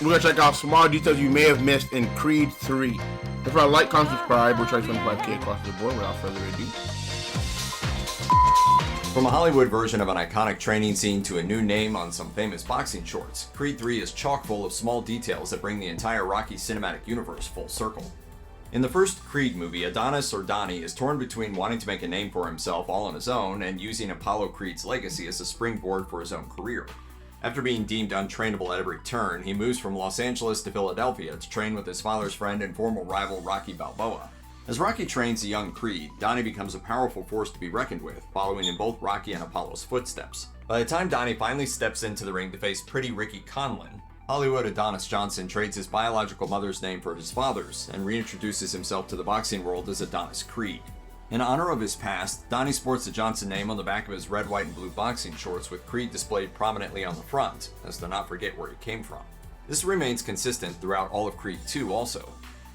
We're gonna check out small details you may have missed in Creed 3. If you like, comment, subscribe. We'll try 25K across the board without further ado. From a Hollywood version of an iconic training scene to a new name on some famous boxing shorts, Creed 3 is chock full of small details that bring the entire Rocky cinematic universe full circle. In the first Creed movie, Adonis, or Donnie, is torn between wanting to make a name for himself all on his own and using Apollo Creed's legacy as a springboard for his own career. After being deemed untrainable at every turn, he moves from Los Angeles to Philadelphia to train with his father's friend and former rival Rocky Balboa. As Rocky trains the young Creed, Donnie becomes a powerful force to be reckoned with, following in both Rocky and Apollo's footsteps. By the time Donnie finally steps into the ring to face Pretty Ricky Conlon, Hollywood Adonis Johnson trades his biological mother's name for his father's and reintroduces himself to the boxing world as Adonis Creed. In honor of his past, Donnie sports the Johnson name on the back of his red, white, and blue boxing shorts with Creed displayed prominently on the front, as to not forget where he came from. This remains consistent throughout all of Creed 2 also.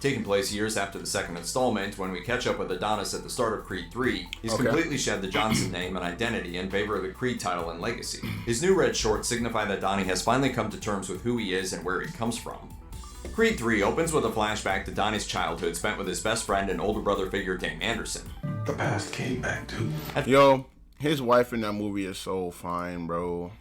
Taking place years after the second installment, when we catch up with Adonis at the start of Creed 3, he's completely shed the Johnson name and identity in favor of the Creed title and legacy. His new red shorts signify that Donnie has finally come to terms with who he is and where he comes from. Creed 3 opens with a flashback to Donnie's childhood spent with his best friend and older brother figure Dame Anderson. The past came back, dude. Yo, his wife in that movie is so fine, bro.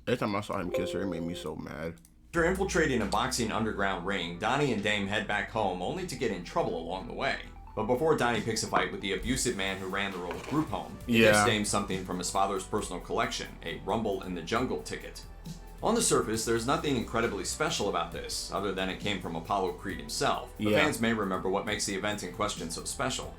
Every time I saw him kiss her, it made me so mad. After infiltrating a boxing underground ring, Donnie and Dame head back home only to get in trouble along the way. But before Donnie picks a fight with the abusive man who ran the roll of group home, he gives Dame something from his father's personal collection, a Rumble in the Jungle ticket. On the surface, there's nothing incredibly special about this, other than it came from Apollo Creed himself, but fans may remember what makes the event in question so special.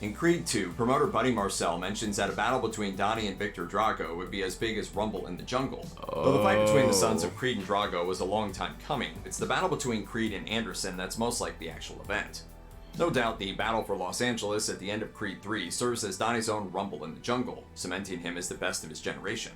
In Creed 2, promoter Buddy Marcel mentions that a battle between Donnie and Victor Drago would be as big as Rumble in the Jungle. Though the fight between the sons of Creed and Drago was a long time coming, it's the battle between Creed and Anderson that's most like the actual event. No doubt the battle for Los Angeles at the end of Creed 3 serves as Donnie's own Rumble in the Jungle, cementing him as the best of his generation.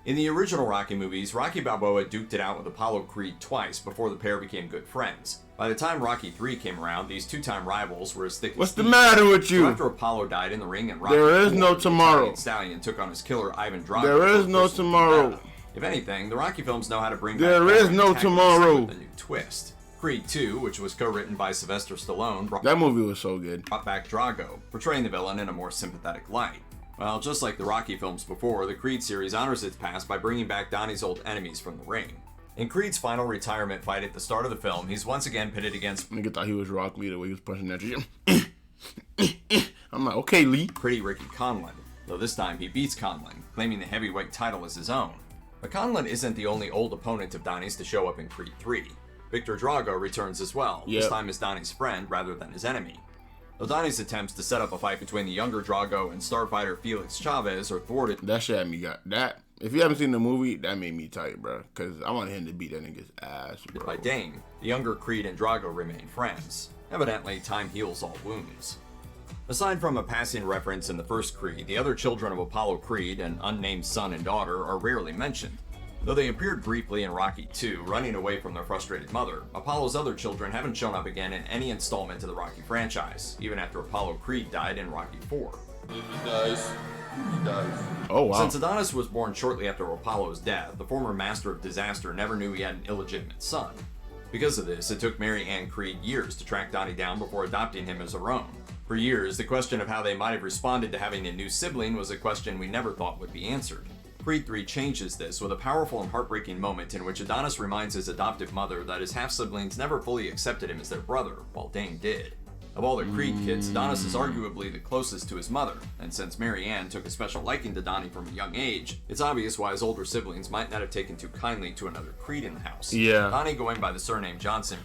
In the original Rocky movies, Rocky Balboa duked it out with Apollo Creed twice before the pair became good friends. By the time Rocky 3 came around, these two-time rivals were as thick as What's the matter with you? So after Apollo died in the ring and Rocky There is no tomorrow. Stallion took on his killer Ivan Drago. There is no tomorrow. If anything, the Rocky films know how to bring there is no tomorrow with a new twist. Creed 2, which was co-written by Sylvester Stallone, that movie was so good. Brought back Drago, portraying the villain in a more sympathetic light. Well, just like the Rocky films before, the Creed series honors its past by bringing back Donnie's old enemies from the ring. In Creed's final retirement fight at the start of the film, he's once again pitted against Nigga thought he was Rock Lee the way he was punching that shit. I'm like, okay, Lee. Pretty Ricky Conlon, though this time he beats Conlon, claiming the heavyweight title as his own. But Conlon isn't the only old opponent of Donnie's to show up in Creed 3. Victor Drago returns as well, this time as Donnie's friend rather than his enemy. Though Donnie's attempts to set up a fight between the younger Drago and starfighter Felix Chavez are thwarted. That shit had me got that. If you haven't seen the movie, that made me tight, bro. Cause I want him to beat that nigga's ass, bro. By Dame, the younger Creed and Drago remain friends. Evidently, time heals all wounds. Aside from a passing reference in the first Creed, the other children of Apollo Creed, an unnamed son and daughter, are rarely mentioned. Though they appeared briefly in Rocky 2, running away from their frustrated mother, Apollo's other children haven't shown up again in any installment of the Rocky franchise, even after Apollo Creed died in Rocky 4. If he dies, he dies. Oh, wow. Since Adonis was born shortly after Apollo's death, the former master of disaster never knew he had an illegitimate son. Because of this, it took Mary Ann Creed years to track Donnie down before adopting him as her own. For years, the question of how they might have responded to having a new sibling was a question we never thought would be answered. Creed 3 changes this with a powerful and heartbreaking moment in which Adonis reminds his adoptive mother that his half-siblings never fully accepted him as their brother, while Dame did. Of all the Creed kids, Adonis is arguably the closest to his mother, and since Mary Ann took a special liking to Donnie from a young age, it's obvious why his older siblings might not have taken too kindly to another Creed in the house. Donnie, going by the surname Johnson,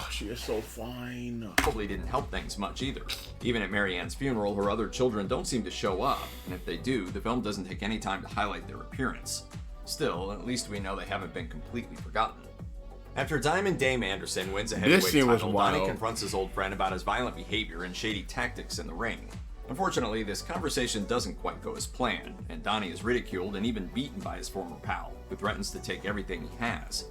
she is so fine. Probably didn't help things much either. Even at Mary Ann's funeral, her other children don't seem to show up, and if they do, the film doesn't take any time to highlight their appearance. Still, at least we know they haven't been completely forgotten. After Diamond Dame Anderson wins a heavyweight title, Donnie confronts his old friend about his violent behavior and shady tactics in the ring. Unfortunately, this conversation doesn't quite go as planned, and Donnie is ridiculed and even beaten by his former pal, who threatens to take everything he has.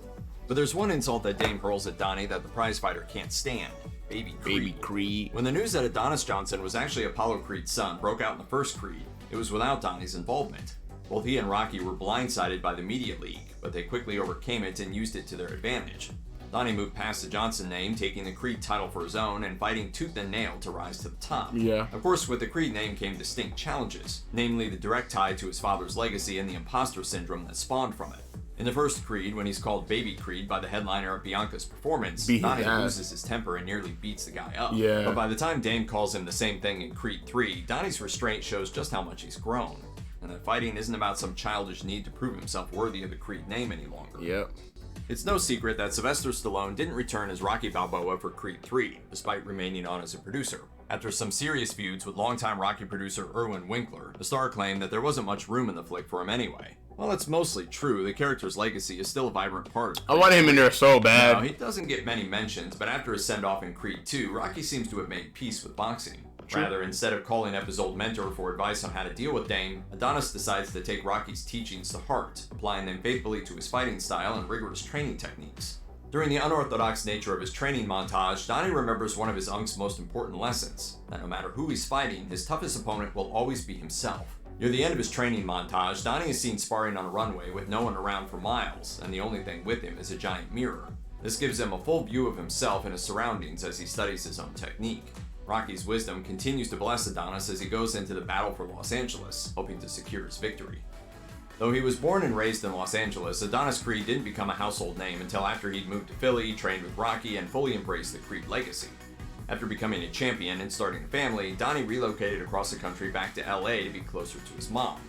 But there's one insult that Dame hurls at Donnie that the prizefighter can't stand: Baby Creed. Baby Creed. When the news that Adonis Johnson was actually Apollo Creed's son broke out in the first Creed, it was without Donnie's involvement. Both he and Rocky were blindsided by the media leak, but they quickly overcame it and used it to their advantage. Donnie moved past the Johnson name, taking the Creed title for his own and fighting tooth and nail to rise to the top. Yeah. Of course, with the Creed name came distinct challenges, namely the direct tie to his father's legacy and the imposter syndrome that spawned from it. In the first Creed, when he's called Baby Creed by the headliner at Bianca's performance, Donnie loses his temper and nearly beats the guy up. Yeah. But by the time Dame calls him the same thing in Creed 3, Donnie's restraint shows just how much he's grown, and that fighting isn't about some childish need to prove himself worthy of the Creed name any longer. Yep. It's no secret that Sylvester Stallone didn't return as Rocky Balboa for Creed 3, despite remaining on as a producer. After some serious feuds with longtime Rocky producer Irwin Winkler, the star claimed that there wasn't much room in the flick for him anyway. While it's mostly true, the character's legacy is still a vibrant part of it. I want him in there so bad. Now, he doesn't get many mentions, but after his send-off in Creed 2, Rocky seems to have made peace with boxing. Rather, instead of calling up his old mentor for advice on how to deal with Dame, Adonis decides to take Rocky's teachings to heart, applying them faithfully to his fighting style and rigorous training techniques. During the unorthodox nature of his training montage, Donnie remembers one of his unc's most important lessons, that no matter who he's fighting, his toughest opponent will always be himself. Near the end of his training montage, Donnie is seen sparring on a runway with no one around for miles, and the only thing with him is a giant mirror. This gives him a full view of himself and his surroundings as he studies his own technique. Rocky's wisdom continues to bless Adonis as he goes into the battle for Los Angeles, hoping to secure his victory. Though he was born and raised in Los Angeles, Adonis Creed didn't become a household name until after he'd moved to Philly, trained with Rocky, and fully embraced the Creed legacy. After becoming a champion and starting a family, Donnie relocated across the country back to LA to be closer to his mom.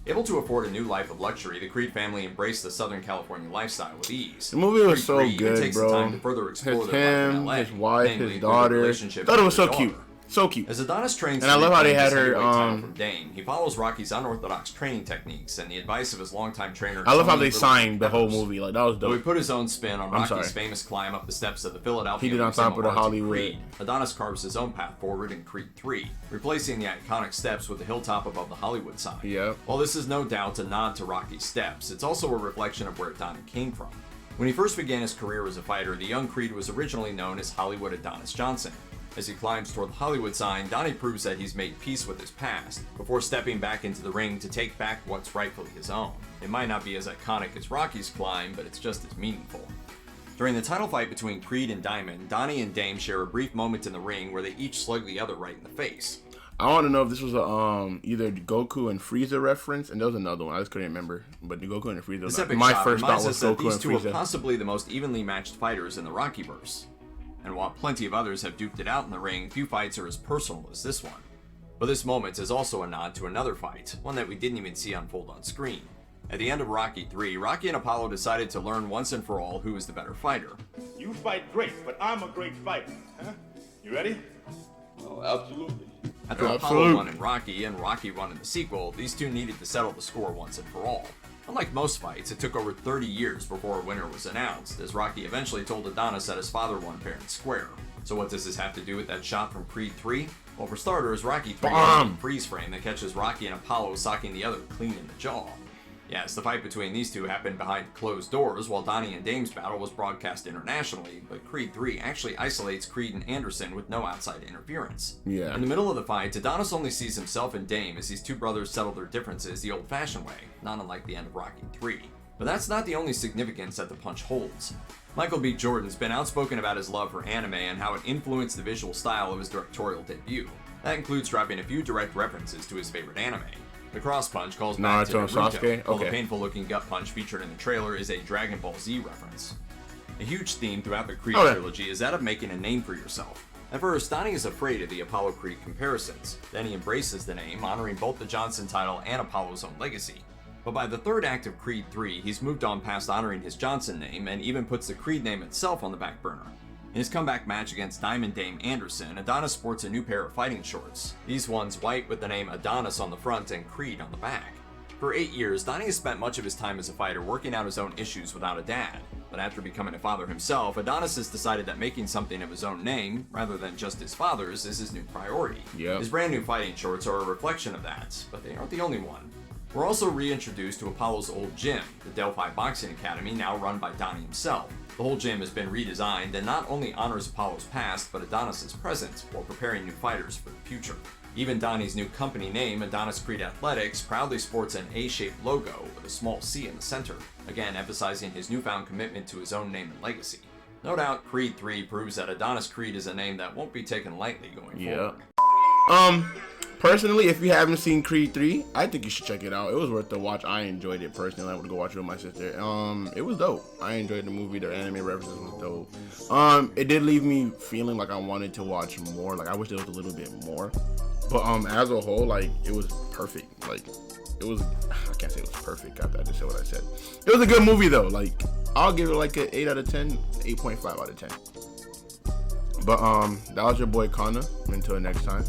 Able to afford a new life of luxury, the Creed family embraced the Southern California lifestyle with ease. The movie was Creed so 3 even good, takes bro. the time to further explore His their life in him, LA, his wife, namely his their daughter. relationship Thought it with was their so daughter. cute. So cute. As Adonis trains And I love how they had her, from Dame, he follows Rocky's unorthodox training techniques and the advice of his longtime trainer. I love how Tony they Little signed the whole Peppers. movie. Like, that was Though he dope. put his own spin on Rocky's sorry. famous climb up the steps of the Philadelphia He did on Museum top of the Arts in Hollywood. Creed, Adonis carves his own path forward in Creed 3, replacing the iconic steps with the hilltop above the Hollywood sign. Yep. While this is no doubt a nod to Rocky's steps, it's also a reflection of where Donnie came from. When he first began his career as a fighter, the young Creed was originally known as Hollywood Adonis Johnson. As he climbs toward the Hollywood sign, Donnie proves that he's made peace with his past, before stepping back into the ring to take back what's rightfully his own. It might not be as iconic as Rocky's climb, but it's just as meaningful. During the title fight between Creed and Diamond, Donnie and Dame share a brief moment in the ring where they each slug the other right in the face. I want to know if this was a either Goku and Frieza reference, and there was another one I just couldn't remember. But the Goku and Frieza was This like, epic my shot first thought reminds was us that Goku these and two are Frieza. possibly the most evenly matched fighters in the Rockyverse. And while plenty of others have duked it out in the ring, few fights are as personal as this one. But this moment is also a nod to another fight, one that we didn't even see unfold on screen. At the end of Rocky 3, Rocky and Apollo decided to learn once and for all who was the better fighter. You fight great, but I'm a great fighter. Huh? You ready? Oh, absolutely. After Apollo Absolute. won in Rocky and Rocky won in the sequel, these two needed to settle the score once and for all. Unlike most fights, it took over 30 years before a winner was announced, as Rocky eventually told Adonis that his father won fair and square. So what does this have to do with that shot from Creed 3? Well, for starters, Rocky 3 has a freeze frame that catches Rocky and Apollo socking the other clean in the jaw. Yes, the fight between these two happened behind closed doors, while Donnie and Dame's battle was broadcast internationally, but Creed 3 actually isolates Creed and Anderson with no outside interference. Yeah. In the middle of the fight, Adonis only sees himself and Dame as these two brothers settle their differences the old-fashioned way, not unlike the end of Rocky 3. But that's not the only significance that the punch holds. Michael B. Jordan's been outspoken about his love for anime and how it influenced the visual style of his directorial debut. That includes dropping a few direct references to his favorite anime. The cross punch calls back to Naruto and Naruto, Sasuke? while the Okay. painful-looking gut punch featured in the trailer is a Dragon Ball Z reference. A huge theme throughout the Creed Okay. trilogy is that of making a name for yourself. At first, Donnie is afraid of the Apollo-Creed comparisons. Then he embraces the name, honoring both the Johnson title and Apollo's own legacy. But by the third act of Creed 3, he's moved on past honoring his Johnson name and even puts the Creed name itself on the back burner. In his comeback match against Diamond Dame Anderson, Adonis sports a new pair of fighting shorts. These ones white with the name Adonis on the front and Creed on the back. For 8 years, Donnie has spent much of his time as a fighter working out his own issues without a dad. But after becoming a father himself, Adonis has decided that making something of his own name, rather than just his father's, is his new priority. Yep. His brand new fighting shorts are a reflection of that, but they aren't the only one. We're also reintroduced to Apollo's old gym, the Delphi Boxing Academy, now run by Donnie himself. The whole gym has been redesigned and not only honors Apollo's past, but Adonis' present, while preparing new fighters for the future. Even Donnie's new company name, Adonis Creed Athletics, proudly sports an A-shaped logo with a small C in the center, again emphasizing his newfound commitment to his own name and legacy. No doubt, Creed 3 proves that Adonis Creed is a name that won't be taken lightly going forward. Personally, if you haven't seen Creed 3, I think you should check it out. It was worth the watch. I enjoyed it personally. I went to go watch it with my sister. It was dope. I enjoyed the movie. The anime references was dope. It did leave me feeling like I wanted to watch more. Like I wish there was a little bit more. But as a whole, like it was perfect. Like it was. I can't say it was perfect. I just said what I said. It was a good movie though. Like I'll give it like an 8 out of 10, 8.5 out of 10. But that was your boy Kana. Until next time.